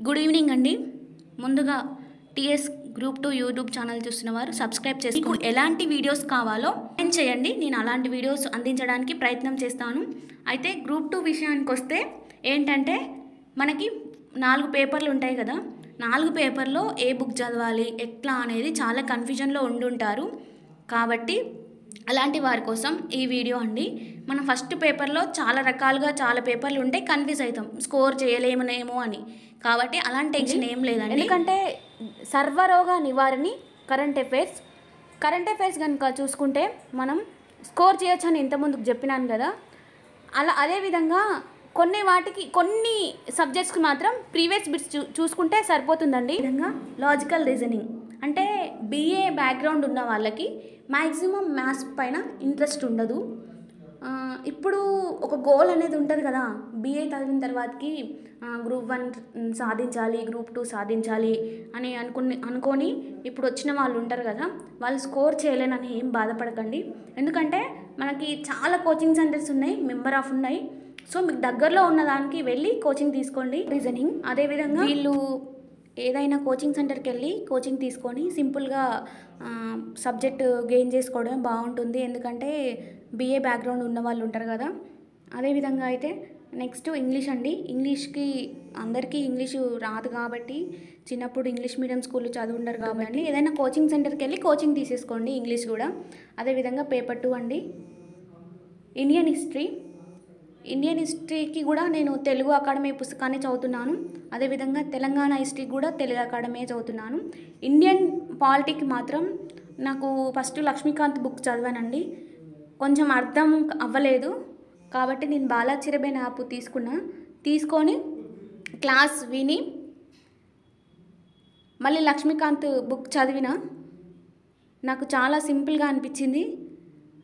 Good evening అండి. ముందుగా TS group 2 YouTube channel చూస్తున్నవారు సబ్స్క్రైబ్ చేసి మీకు ఎలాంటి వీడియోస్ కావాలో కామెంట్ చేయండి. నేను అలాంటి వీడియోస్ అందించడానికి ప్రయత్నం చేస్తాను. అయితే గ్రూప్ 2 విషయానికి వస్తే ఏంటంటే మనకి 4 పేపర్లు ఉంటాయి కదా. 4 పేపర్లో ఏ బుక్ చదవాలి ఎట్లా అనేది చాలా కన్ఫ్యూజన్లో ఉండుంటారు. కాబట్టి అలాంటి వారి కోసం ఈ వీడియో అండి. మనం ఫస్ట్ పేపర్లో చాలా రకాలుగా చాలా పేపర్లు ఉంటే కన్ఫ్యూజ్ అవుతాం, స్కోర్ చేయలేమనేమో అని. కాబట్టి అలాంటి టెన్షన్ ఏం లేదండి. ఎందుకంటే సర్వరోగ నివారణి కరెంట్ అఫైర్స్ కనుక చూసుకుంటే మనం స్కోర్ చేయొచ్చు అని ఇంతకుముందుకు చెప్పినాను కదా. అదేవిధంగా కొన్ని సబ్జెక్ట్స్కి మాత్రం ప్రీవియస్ బిట్స్ చూసుకుంటే సరిపోతుందండి. విధంగా లాజికల్ రీజనింగ్ అంటే బీఏ బ్యాక్గ్రౌండ్ ఉన్న వాళ్ళకి మ్యాక్సిమం మ్యాథ్స్ పైన ఇంట్రెస్ట్ ఉండదు. ఇప్పుడు ఒక గోల్ అనేది ఉంటుంది కదా, బీఏ చదివిన తర్వాతకి గ్రూప్ 1 సాధించాలి, గ్రూప్ 2 సాధించాలి అని అనుకొని ఇప్పుడు వచ్చిన వాళ్ళు ఉంటారు కదా, వాళ్ళు స్కోర్ చేయలేనని ఏం బాధపడకండి. ఎందుకంటే మనకి చాలా కోచింగ్ సెంటర్స్ ఉన్నాయి, మెంబర్ ఆఫ్ ఉన్నాయి. సో మీకు దగ్గరలో ఉన్న దానికి వెళ్ళి కోచింగ్ తీసుకోండి. రీజనింగ్ అదేవిధంగా వీళ్ళు ఏదైనా కోచింగ్ సెంటర్కి వెళ్ళి కోచింగ్ తీసుకొని సింపుల్గా సబ్జెక్ట్ గెయిన్ చేసుకోవడం బాగుంటుంది. ఎందుకంటే బీఏ బ్యాక్గ్రౌండ్ ఉన్న వాళ్ళు ఉంటారు కదా. అదేవిధంగా అయితే నెక్స్ట్ ఇంగ్లీష్ అండి. ఇంగ్లీష్కి అందరికీ ఇంగ్లీషు రాదు కాబట్టి చిన్నప్పుడు ఇంగ్లీష్ మీడియం స్కూల్లో చదువుంటారు కాబట్టి ఏదైనా కోచింగ్ సెంటర్కి వెళ్ళి కోచింగ్ తీసేసుకోండి ఇంగ్లీష్ కూడా. అదేవిధంగా పేపర్ 2 అండి, ఇండియన్ హిస్టరీకి కూడా నేను తెలుగు అకాడమీ పుస్తకాన్ని చదువుతున్నాను. అదేవిధంగా తెలంగాణ హిస్టరీకి కూడా తెలుగు అకాడమీ చదువుతున్నాను. ఇండియన్ పాలిటిక్ మాత్రం నాకు ఫస్ట్ లక్ష్మీకాంత్ బుక్ చదివానండి, కొంచెం అర్థం అవ్వలేదు కాబట్టి నేను బాలాచిరబేన్ యాప్ తీసుకొని క్లాస్ విని మళ్ళీ లక్ష్మీకాంత్ బుక్ చదివిన నాకు చాలా సింపుల్గా అనిపించింది.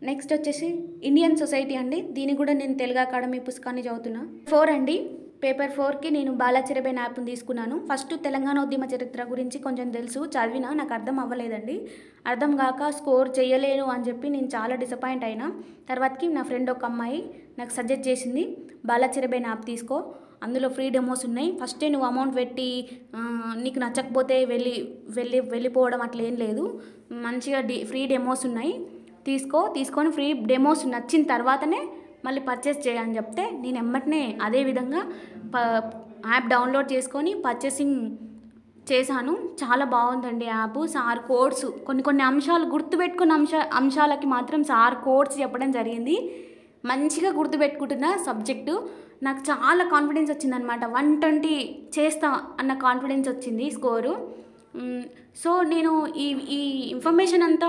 నెక్స్ట్ వచ్చేసి ఇండియన్ సొసైటీ అండి, దీన్ని కూడా నేను తెలుగు అకాడమీ పుస్తకాన్ని చదువుతున్నా. 4 అండి, పేపర్ 4కి నేను బాలాచిరబేన్ యాప్ని తీసుకున్నాను. ఫస్ట్ తెలంగాణ ఉద్యమ చరిత్ర గురించి కొంచెం తెలుసు, చదివినా నాకు అర్థం అవ్వలేదండి. అర్థం కాక స్కోర్ చేయలేను అని చెప్పి నేను చాలా డిసప్పాయింట్ అయినా. తర్వాతకి నా ఫ్రెండ్ ఒక అమ్మాయి నాకు సజెస్ట్ చేసింది, బాలాచిరబేన్ యాప్ తీసుకో, అందులో ఫ్రీ డెమోస్ ఉన్నాయి. ఫస్టే నువ్వు అమౌంట్ పెట్టి నీకు నచ్చకపోతే వెళ్ళిపోవడం అట్లా ఏం లేదు, మంచిగా ఫ్రీ డెమోస్ ఉన్నాయి, తీసుకొని ఫ్రీ డెమోస్ నచ్చిన తర్వాతనే మళ్ళీ పర్చేస్ చేయని చెప్తే నేను ఎమ్మటనే అదేవిధంగా యాప్ డౌన్లోడ్ చేసుకొని పర్చేసింగ్ చేశాను. చాలా బాగుందండి యాప్. సార్ కోడ్స్ కొన్ని అంశాలు గుర్తుపెట్టుకున్న అంశాలకి మాత్రం సార్ కోడ్స్ చెప్పడం జరిగింది. మంచిగా గుర్తుపెట్టుకుంటున్న సబ్జెక్టు. నాకు చాలా కాన్ఫిడెన్స్ వచ్చిందనమాట, 120 చేస్తా అన్న కాన్ఫిడెన్స్ వచ్చింది స్కోరు. సో నేను ఈ ఇన్ఫర్మేషన్ అంతా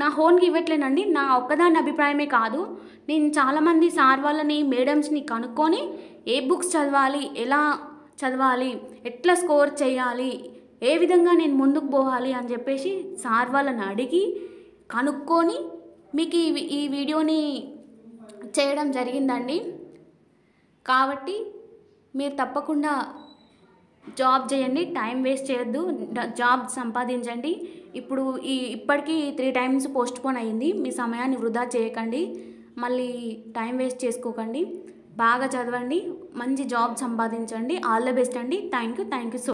నా హోన్కి ఇవ్వట్లేనండి, నా ఒక్కదాని అభిప్రాయమే కాదు. నేను చాలామంది సార్ వాళ్ళని మేడమ్స్ని కనుక్కొని ఏ బుక్స్ చదవాలి, ఎలా చదవాలి, ఎట్లా స్కోర్ చేయాలి, ఏ విధంగా నేను ముందుకు పోవాలి అని చెప్పేసి సార్ వాళ్ళని అడిగి కనుక్కొని మీకు ఈ వీడియోని చేయడం జరిగిందండి. కాబట్టి మీరు తప్పకుండా జాబ్ చేయండి, టైం వేస్ట్ చేయొద్దు, జాబ్ సంపాదించండి. ఇప్పటికీ 3 టైమ్స్ పోస్ట్పోన్ అయ్యింది. మీ సమయాన్ని వృధా చేయకండి, మళ్ళీ టైం వేస్ట్ చేసుకోకండి, బాగా చదవండి, మంచి జాబ్ సంపాదించండి. ఆల్ ద బెస్ట్ అండి. Thank you so